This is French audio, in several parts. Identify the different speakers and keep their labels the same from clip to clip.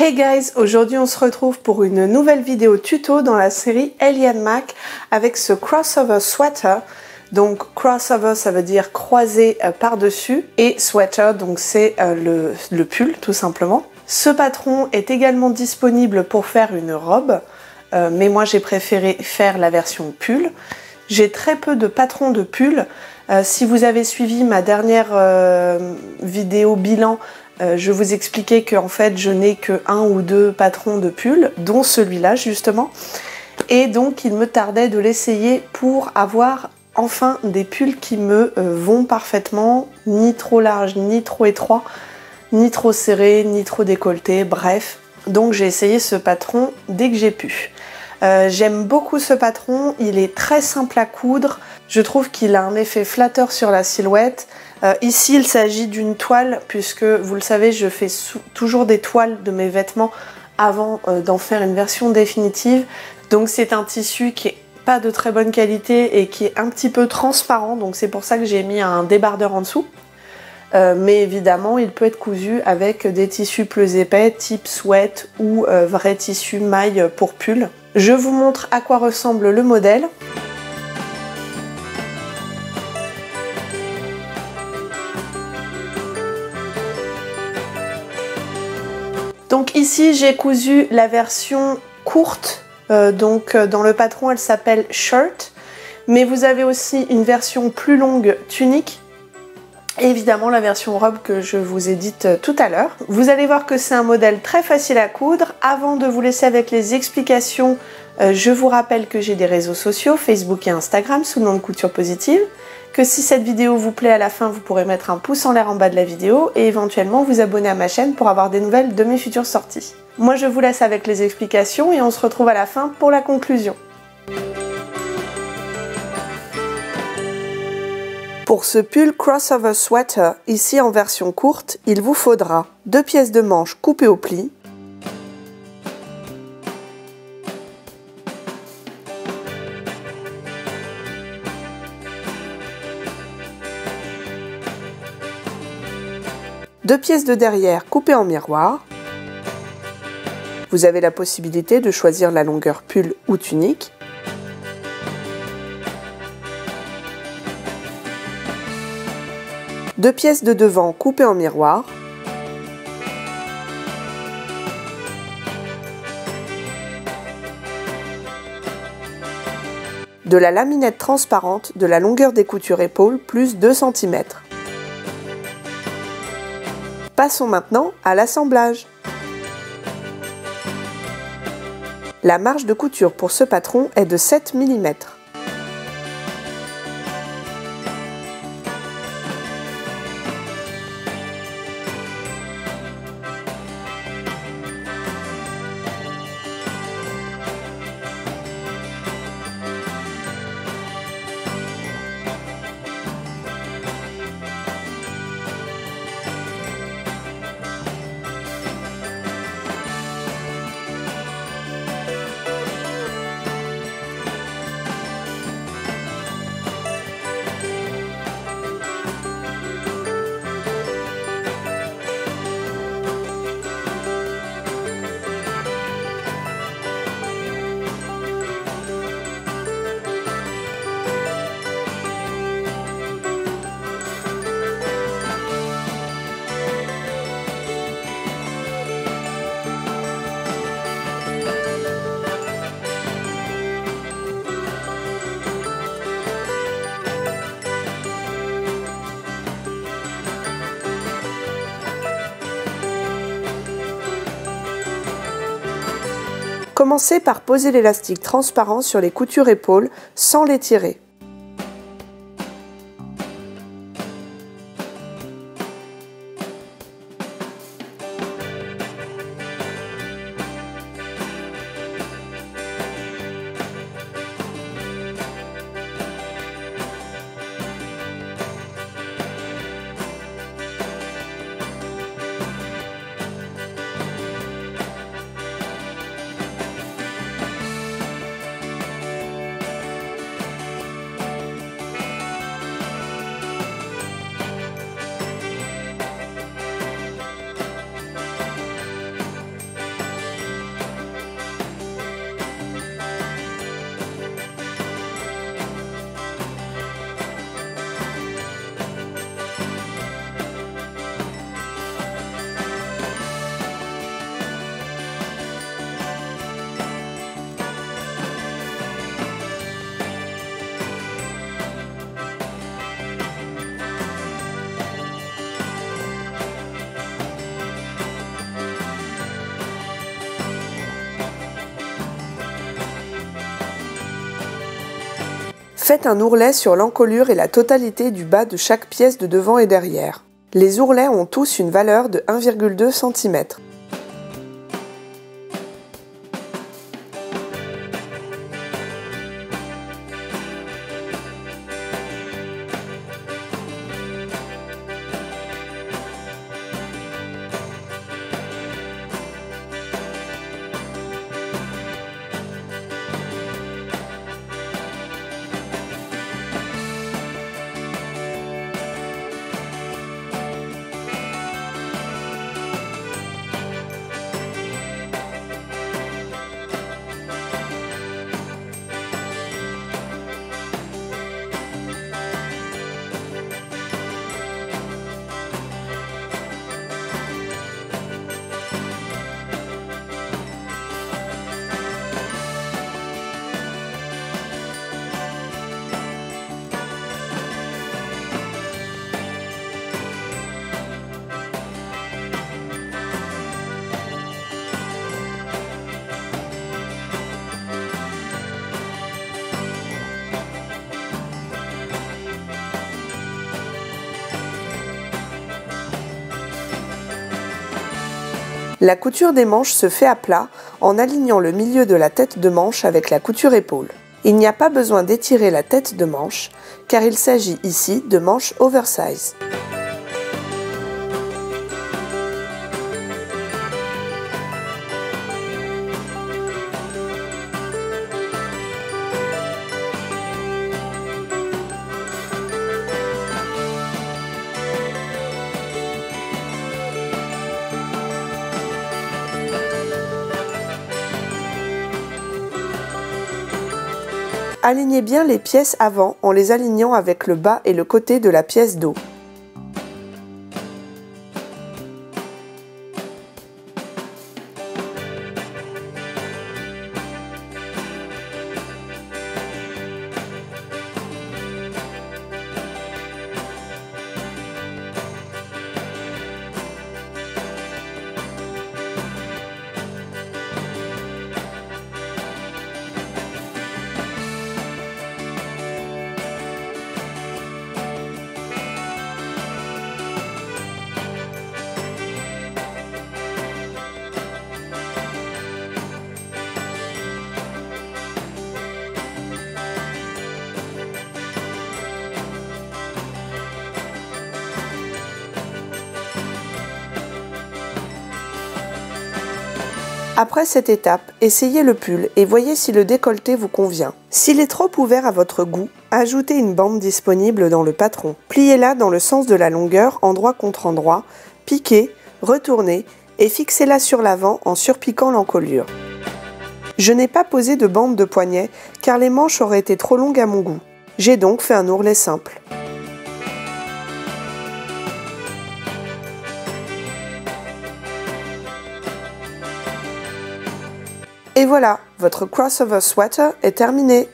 Speaker 1: Hey guys, aujourd'hui on se retrouve pour une nouvelle vidéo tuto dans la série Alien Mac avec ce crossover sweater. Donc crossover ça veut dire croisé par-dessus et sweater donc c'est le pull tout simplement. Ce patron est également disponible pour faire une robe, mais moi j'ai préféré faire la version pull. J'ai très peu de patrons de pull. Si vous avez suivi ma dernière vidéo bilan, je vous expliquais qu'en fait je n'ai que 1 ou 2 patrons de pull, dont celui-là justement. Et donc il me tardait de l'essayer pour avoir enfin des pulls qui me vont parfaitement, ni trop large, ni trop étroit, ni trop serré, ni trop décolleté, bref. Donc j'ai essayé ce patron dès que j'ai pu. J'aime beaucoup ce patron, il est très simple à coudre, je trouve qu'il a un effet flatteur sur la silhouette. Ici il s'agit d'une toile puisque vous le savez je fais toujours des toiles de mes vêtements avant d'en faire une version définitive. Donc c'est un tissu qui est pas de très bonne qualité et qui est un petit peu transparent, donc c'est pour ça que j'ai mis un débardeur en dessous. Mais évidemment il peut être cousu avec des tissus plus épais type sweat ou vrai tissu maille pour pull. Je vous montre à quoi ressemble le modèle. Donc ici j'ai cousu la version courte, donc dans le patron elle s'appelle shirt, mais vous avez aussi une version plus longue tunique. Et évidemment la version robe que je vous ai dite tout à l'heure. Vous allez voir que c'est un modèle très facile à coudre. Avant de vous laisser avec les explications, je vous rappelle que j'ai des réseaux sociaux, Facebook et Instagram sous le nom de Couture Positive. Que si cette vidéo vous plaît à la fin, vous pourrez mettre un pouce en l'air en bas de la vidéo et éventuellement vous abonner à ma chaîne pour avoir des nouvelles de mes futures sorties. Moi je vous laisse avec les explications et on se retrouve à la fin pour la conclusion. Pour ce pull crossover sweater, ici en version courte, il vous faudra 2 pièces de manches coupées au pli, deux pièces de derrière coupées en miroir. Vous avez la possibilité de choisir la longueur pull ou tunique. Deux pièces de devant coupées en miroir. De la laminette transparente de la longueur des coutures épaules plus 2 cm. Passons maintenant à l'assemblage. La marge de couture pour ce patron est de 7 mm. Commencez par poser l'élastique transparent sur les coutures épaules sans les tirer. Faites un ourlet sur l'encolure et la totalité du bas de chaque pièce de devant et derrière. Les ourlets ont tous une valeur de 1,2 cm. La couture des manches se fait à plat en alignant le milieu de la tête de manche avec la couture épaule. Il n'y a pas besoin d'étirer la tête de manche car il s'agit ici de manches oversize. Alignez bien les pièces avant en les alignant avec le bas et le côté de la pièce dos. Après cette étape, essayez le pull et voyez si le décolleté vous convient. S'il est trop ouvert à votre goût, ajoutez une bande disponible dans le patron. Pliez-la dans le sens de la longueur, endroit contre endroit, piquez, retournez et fixez-la sur l'avant en surpiquant l'encolure. Je n'ai pas posé de bande de poignet car les manches auraient été trop longues à mon goût. J'ai donc fait un ourlet simple. Et voilà, votre crossover sweater est terminé.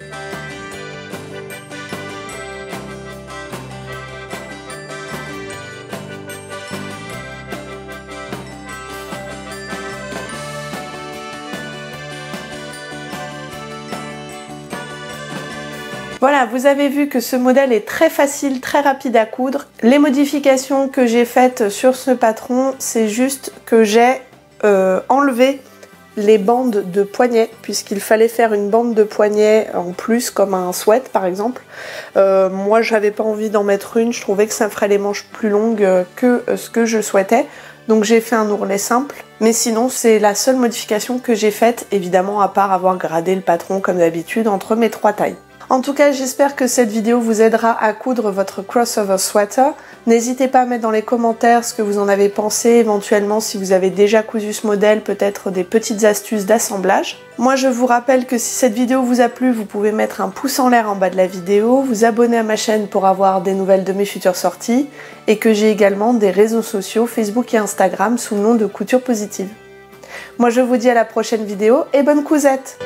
Speaker 1: Voilà, vous avez vu que ce modèle est très facile, très rapide à coudre. Les modifications que j'ai faites sur ce patron, c'est juste que j'ai enlevé les bandes de poignet, puisqu'il fallait faire une bande de poignet en plus comme un sweat par exemple. Moi j'avais pas envie d'en mettre une, je trouvais que ça ferait les manches plus longues que ce que je souhaitais, donc j'ai fait un ourlet simple. Mais sinon c'est la seule modification que j'ai faite, évidemment à part avoir gradé le patron comme d'habitude entre mes trois tailles. En tout cas, j'espère que cette vidéo vous aidera à coudre votre crossover sweater. N'hésitez pas à mettre dans les commentaires ce que vous en avez pensé, éventuellement si vous avez déjà cousu ce modèle, peut-être des petites astuces d'assemblage. Moi, je vous rappelle que si cette vidéo vous a plu, vous pouvez mettre un pouce en l'air en bas de la vidéo, vous abonner à ma chaîne pour avoir des nouvelles de mes futures sorties, et que j'ai également des réseaux sociaux, Facebook et Instagram, sous le nom de Couture Positive. Moi, je vous dis à la prochaine vidéo et bonne cousette!